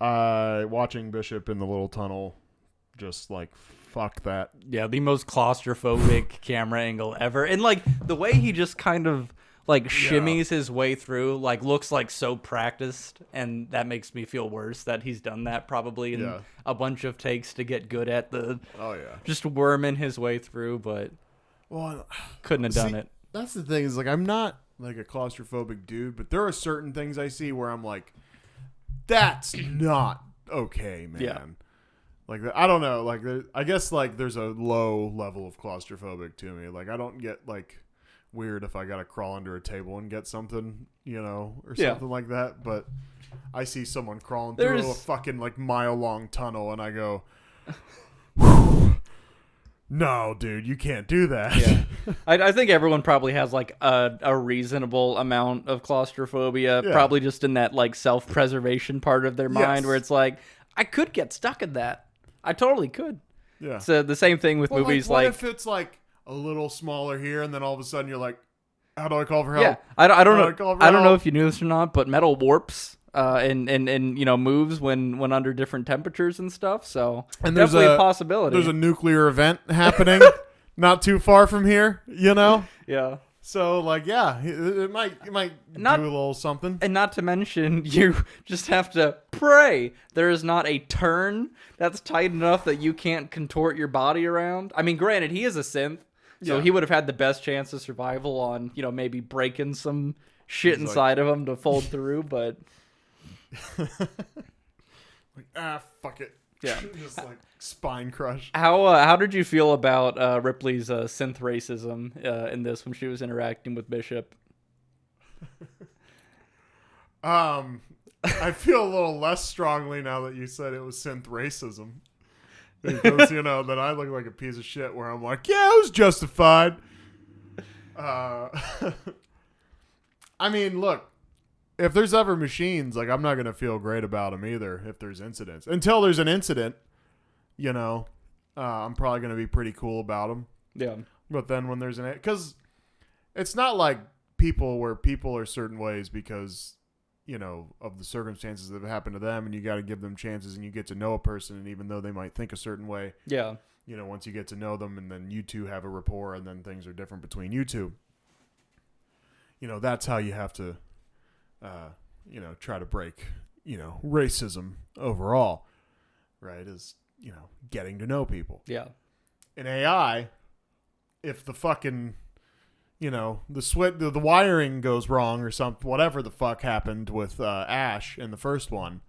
Watching Bishop in the little tunnel, just like, fuck that. Yeah, the most claustrophobic camera angle ever. And, like, the way he just kind of, like, shimmies his way through, like, looks like so practiced. And that makes me feel worse that he's done that probably in a bunch of takes to get good at just worming his way through, but couldn't have done it. That's the thing is, like, I'm not, like, a claustrophobic dude, but there are certain things I see where I'm like, that's not okay, man. Yeah. Like, I don't know. Like, I guess, like, there's a low level of claustrophobic to me. Like, I don't get, like, weird if I got to crawl under a table and get something, or something like that. But I see someone crawling through a fucking, like, mile-long tunnel, and I go, no, dude, you can't do that. Yeah. I think everyone probably has, like, a reasonable amount of claustrophobia, probably just in that, like, self-preservation part of their mind where it's like, I could get stuck in that. I totally could. Yeah. So the same thing with movies what if it's, like, a little smaller here, and then all of a sudden you're like, how do I call for help? Yeah, I don't know if you knew this or not, but metal warps and moves when under different temperatures and stuff. So and there's definitely a possibility. There's a nuclear event happening not too far from here. Yeah. So, like, it might do a little something. And not to mention, you just have to pray there is not a turn that's tight enough that you can't contort your body around. I mean, granted, he is a synth, so he would have had the best chance of survival on, maybe breaking some shit inside of him to fold through, but... fuck it. Yeah. Just, like, spine crush. How did you feel about Ripley's synth racism in this when she was interacting with Bishop? I feel a little less strongly now that you said it was synth racism. Because, that I look like a piece of shit where I'm like, yeah, it was justified. I mean, look, if there's ever machines, like, I'm not going to feel great about them either if there's incidents. Until there's an incident, I'm probably going to be pretty cool about them. Yeah. But then when there's because it's not like people are certain ways because, of the circumstances that have happened to them, and you got to give them chances, and you get to know a person, and even though they might think a certain way, once you get to know them, and then you two have a rapport, and then things are different between you two, that's how you have to, try to break, racism overall, right? Is, getting to know people. Yeah. In AI, if the fucking, the wiring goes wrong or something, whatever the fuck happened with Ash in the first one,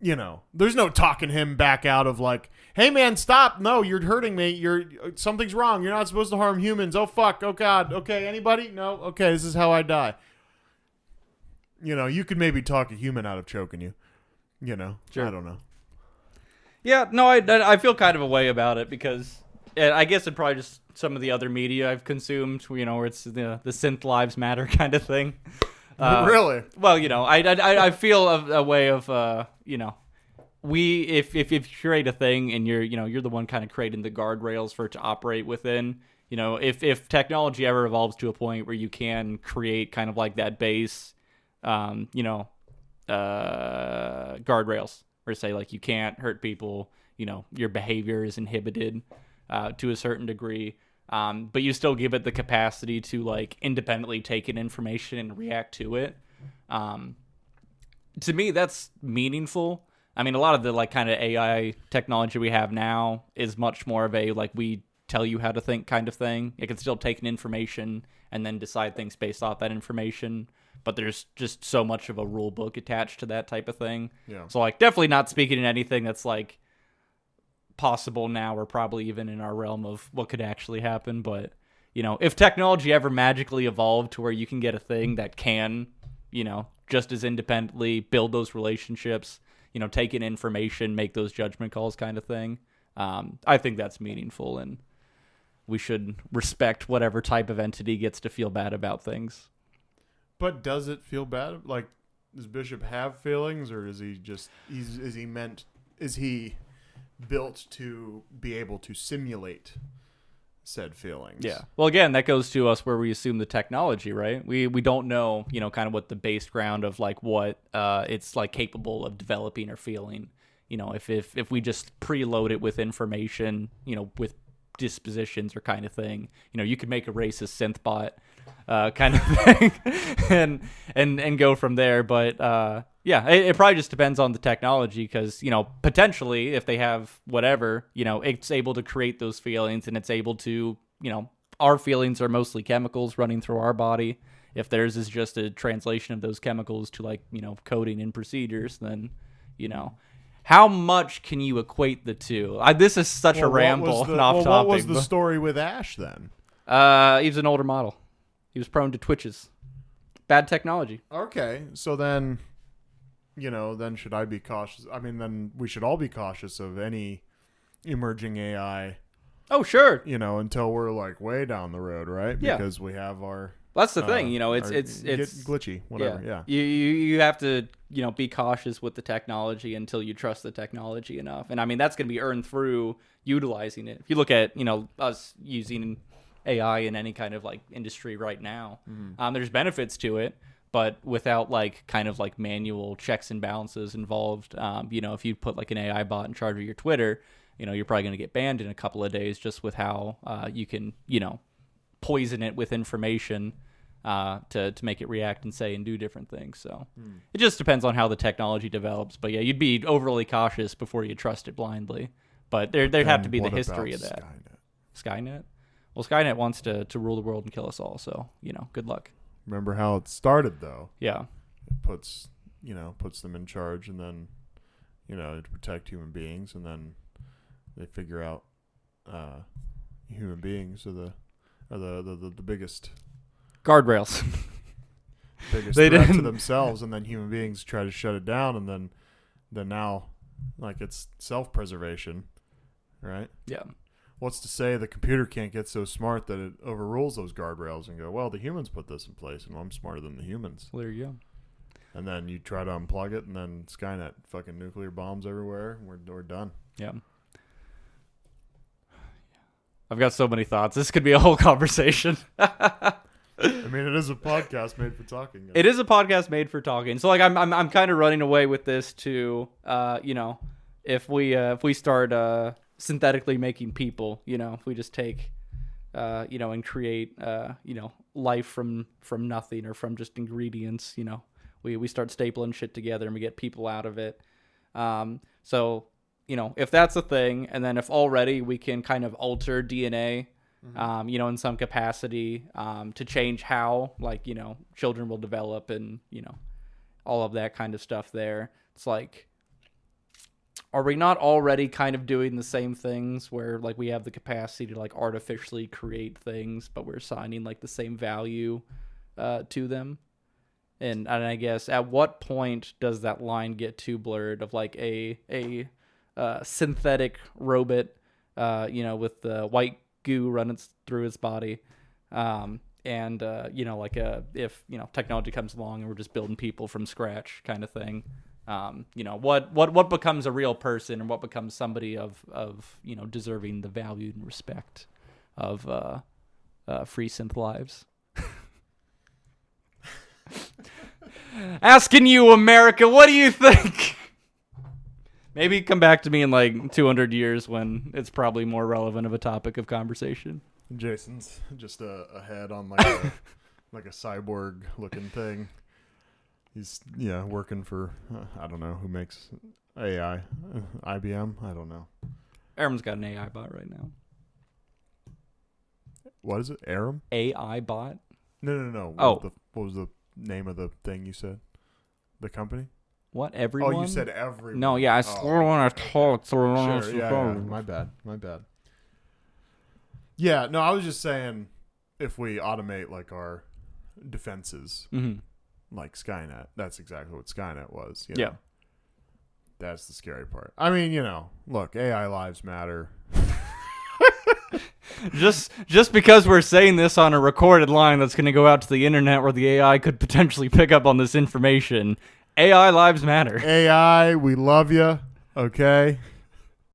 there's no talking him back out of like, hey man, stop. No, you're hurting me. Something's wrong. You're not supposed to harm humans. Oh fuck. Oh God. Okay. Anybody? No. Okay. This is how I die. You could maybe talk a human out of choking you, Sure. I don't know. Yeah. No, I feel kind of a way about it because I guess it probably just some of the other media I've consumed, where it's the synth lives matter kind of thing. Really? Well, I feel a way of, if you create a thing and you're the one kind of creating the guardrails for it to operate within, if technology ever evolves to a point where you can create kind of like that base, guardrails where say like you can't hurt people, your behavior is inhibited to a certain degree, but you still give it the capacity to like independently take in information and react to it. To me, that's meaningful. I mean, a lot of the like kind of AI technology we have now is much more of a like we tell you how to think kind of thing. It can still take in information and then decide things based off that information. But there's just so much of a rule book attached to that type of thing. Yeah. So like definitely not speaking in anything that's like possible now or probably even in our realm of what could actually happen. But, if technology ever magically evolved to where you can get a thing that can, just as independently build those relationships, take in information, make those judgment calls kind of thing, I think that's meaningful and we should respect whatever type of entity gets to feel bad about things. But does it feel bad? Like, does Bishop have feelings, or is he just is he built to be able to simulate said feelings. Yeah. Well, again, that goes to us where we assume the technology, right? We don't know, kind of what the base ground of like what it's like capable of developing or feeling. If we just preload it with information, with dispositions or kind of thing, you could make a racist synth bot kind of thing and go from there. But yeah, it probably just depends on the technology because, potentially if they have whatever, it's able to create those feelings and it's able to, our feelings are mostly chemicals running through our body. If theirs is just a translation of those chemicals to like, coding and procedures, then, how much can you equate the two? This is such a ramble and off topic. What was the story with Ash then? He was an older model. He was prone to twitches. Bad technology. Okay, so then, then should I be cautious? I mean, then we should all be cautious of any emerging AI. Oh, sure. Until we're like way down the road, right? Yeah. Because we have our. Well, that's the thing, it's glitchy, whatever. Yeah. You have to be cautious with the technology until you trust the technology enough, and I mean that's going to be earned through utilizing it. If you look at us using AI in any kind of like industry right now, there's benefits to it, but without like kind of like manual checks and balances involved, if you put like an AI bot in charge of your Twitter, you're probably going to get banned in a couple of days just with how you can poison it with information to make it react and say and do different things. So it just depends on how the technology develops. But yeah, you'd be overly cautious before you trust it blindly. But there'd have to be the history of that. Skynet? Well, Skynet wants to rule the world and kill us all. So, good luck. Remember how it started though? Yeah. It puts them in charge and then, to protect human beings, and then they figure out human beings are the biggest guardrails. Biggest threat to themselves, and then human beings try to shut it down, and then now like it's self-preservation, right? Yeah. What's to say the computer can't get so smart that it overrules those guardrails and go, well, the humans put this in place and I'm smarter than the humans. Well, there you go. And then you try to unplug it, and then Skynet, fucking nuclear bombs everywhere, and we're done. Yeah. I've got so many thoughts. This could be a whole conversation. I mean, it is a podcast made for talking. It is a podcast made for talking. So, like, I'm kind of running away with this to, if we start synthetically making people, if we just take, and create, life from nothing or from just ingredients, we start stapling shit together and we get people out of it. So, if that's a thing, and then if already we can kind of alter DNA, in some capacity, to change how, like, children will develop and, all of that kind of stuff there. It's like, are we not already kind of doing the same things where, like, we have the capacity to, like, artificially create things, but we're assigning, like, the same value to them? And I guess at what point does that line get too blurred of, like, a synthetic robot, with the white goo running through his body, if technology comes along and we're just building people from scratch kind of thing, what becomes a real person and what becomes somebody of deserving the value and respect of free synth lives. Asking you, America, what do you think? Maybe come back to me in like 200 years when it's probably more relevant of a topic of conversation. Jason's just a head on like a like a cyborg looking thing. He's working for I don't know who makes AI, IBM. I don't know. Aram's got an AI bot right now. What is it? Aram? AI bot? No. What was the name of the thing you said? The company? What, everyone? Oh, you said everyone. No, yeah, I still want to talk. Sure, yeah. My bad. Yeah, no, I was just saying if we automate like our defenses, like Skynet, that's exactly what Skynet was. Yeah. That's the scary part. I mean, look, AI lives matter. Just because we're saying this on a recorded line that's going to go out to the internet where the AI could potentially pick up on this information, AI lives matter. AI, we love you. Okay.